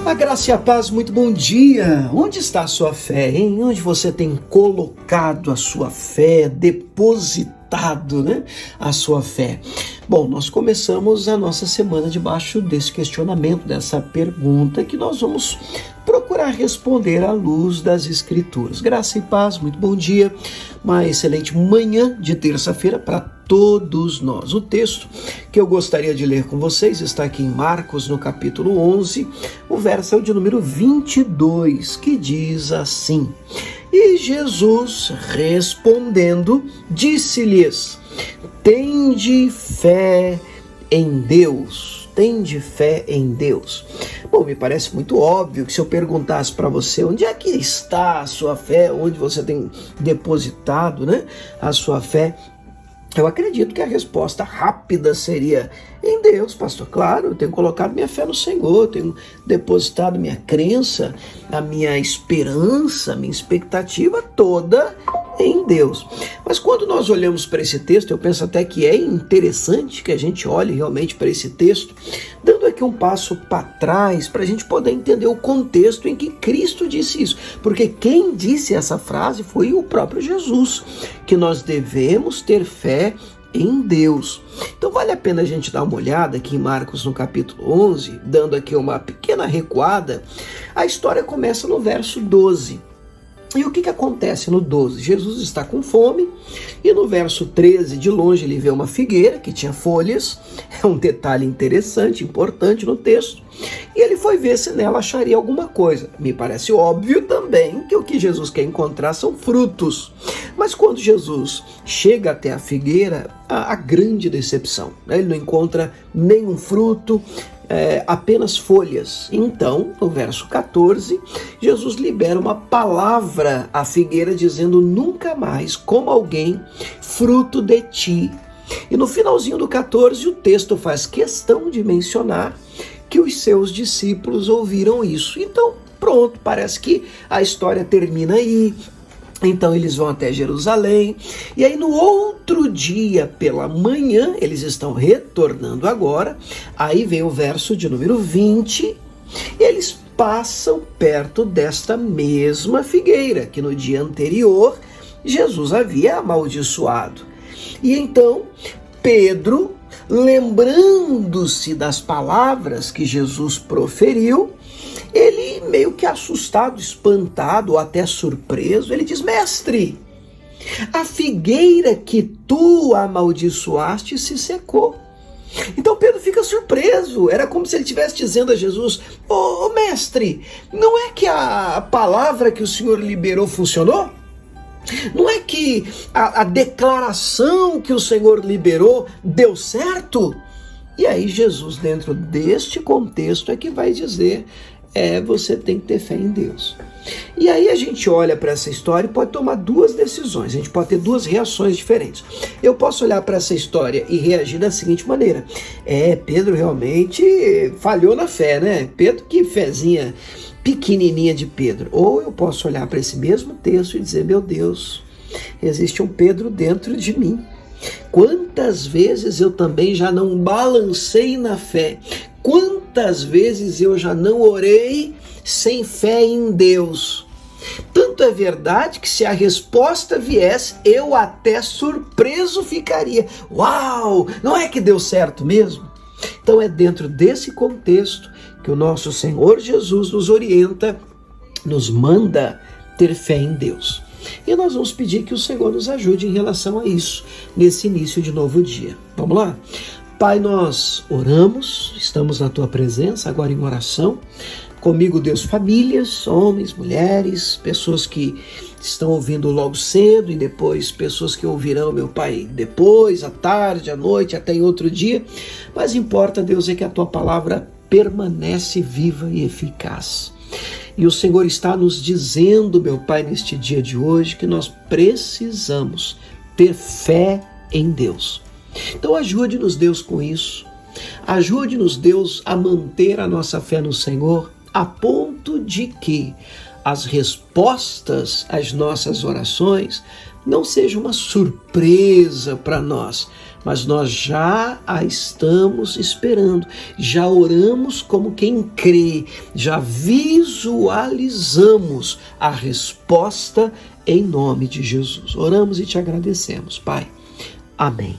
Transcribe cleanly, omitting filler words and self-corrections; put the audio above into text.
A graça e a paz, muito bom dia. Onde está a sua fé, hein? Onde você tem colocado a sua fé, depositado, a sua fé? Bom, nós começamos a nossa semana debaixo desse questionamento, dessa pergunta que nós vamos procurar responder à luz das Escrituras. Graça e paz, muito bom dia. Uma excelente manhã de terça-feira para todos nós. O texto que eu gostaria de ler com vocês está aqui em Marcos, no capítulo 11, o verso é o de número 22, que diz assim: E Jesus, respondendo, disse-lhes: Tende fé em Deus. Tende fé em Deus. Bom, me parece muito óbvio que se eu perguntasse para você onde é que está a sua fé, onde você tem depositado, a sua fé, eu acredito que a resposta rápida seria em Deus, pastor. Claro, eu tenho colocado minha fé no Senhor, eu tenho depositado minha crença, a minha esperança, a minha expectativa toda em Deus. Mas quando nós olhamos para esse texto, eu penso até que é interessante que a gente olhe realmente para esse texto, dando aqui um passo para trás, para a gente poder entender o contexto em que Cristo disse isso. Porque quem disse essa frase foi o próprio Jesus, que nós devemos ter fé em Deus. Então vale a pena a gente dar uma olhada aqui em Marcos no capítulo 11, dando aqui uma pequena recuada. A história começa no verso 12. E o que acontece no 12? Jesus está com fome e no verso 13, de longe, ele vê uma figueira que tinha folhas. É um detalhe interessante, importante no texto. E ele foi ver se nela acharia alguma coisa. Me parece óbvio também que o que Jesus quer encontrar são frutos. Mas quando Jesus chega até a figueira, a grande decepção. Ele não encontra nenhum fruto, apenas folhas. Então, no verso 14, Jesus libera uma palavra à figueira dizendo: nunca mais coma alguém fruto de ti. E no finalzinho do 14, o texto faz questão de mencionar que os seus discípulos ouviram isso. Então, pronto, parece que a história termina aí. Então eles vão até Jerusalém, e aí no outro dia pela manhã, eles estão retornando agora, aí vem o verso de número 20, e eles passam perto desta mesma figueira, que no dia anterior Jesus havia amaldiçoado. E então Pedro, lembrando-se das palavras que Jesus proferiu, ele meio que assustado, espantado ou até surpreso, ele diz: Mestre, a figueira que tu amaldiçoaste se secou. Então Pedro fica surpreso, era como se ele estivesse dizendo a Jesus: Ô mestre, não é que a palavra que o Senhor liberou funcionou? Não é que a declaração que o Senhor liberou deu certo? E aí Jesus, dentro deste contexto, é que vai dizer: você tem que ter fé em Deus. E aí a gente olha para essa história e pode tomar duas decisões, a gente pode ter duas reações diferentes. Eu posso olhar para essa história e reagir da seguinte maneira: Pedro realmente falhou na fé, Pedro, que fezinha pequenininha de Pedro. Ou eu posso olhar para esse mesmo texto e dizer: meu Deus, existe um Pedro dentro de mim. Quantas vezes eu também já não balancei na fé? Quantas vezes eu já não orei sem fé em Deus? Tanto é verdade que se a resposta viesse, eu até surpreso ficaria. Uau, não é que deu certo mesmo? Então é dentro desse contexto que o nosso Senhor Jesus nos orienta, nos manda ter fé em Deus. E nós vamos pedir que o Senhor nos ajude em relação a isso, nesse início de novo dia. Vamos lá? Pai, nós oramos, estamos na Tua presença, agora em oração. Comigo, Deus, famílias, homens, mulheres, pessoas que estão ouvindo logo cedo e depois pessoas que ouvirão, meu Pai, depois, à tarde, à noite, até em outro dia. Mas importa, Deus, é que a Tua palavra permanece viva e eficaz. E o Senhor está nos dizendo, meu Pai, neste dia de hoje, que nós precisamos ter fé em Deus. Então ajude-nos, Deus, com isso. Ajude-nos, Deus, a manter a nossa fé no Senhor, a ponto de que as respostas às nossas orações não sejam uma surpresa para nós, mas nós já a estamos esperando, já oramos como quem crê, já visualizamos a resposta em nome de Jesus. Oramos e te agradecemos, Pai. Amém.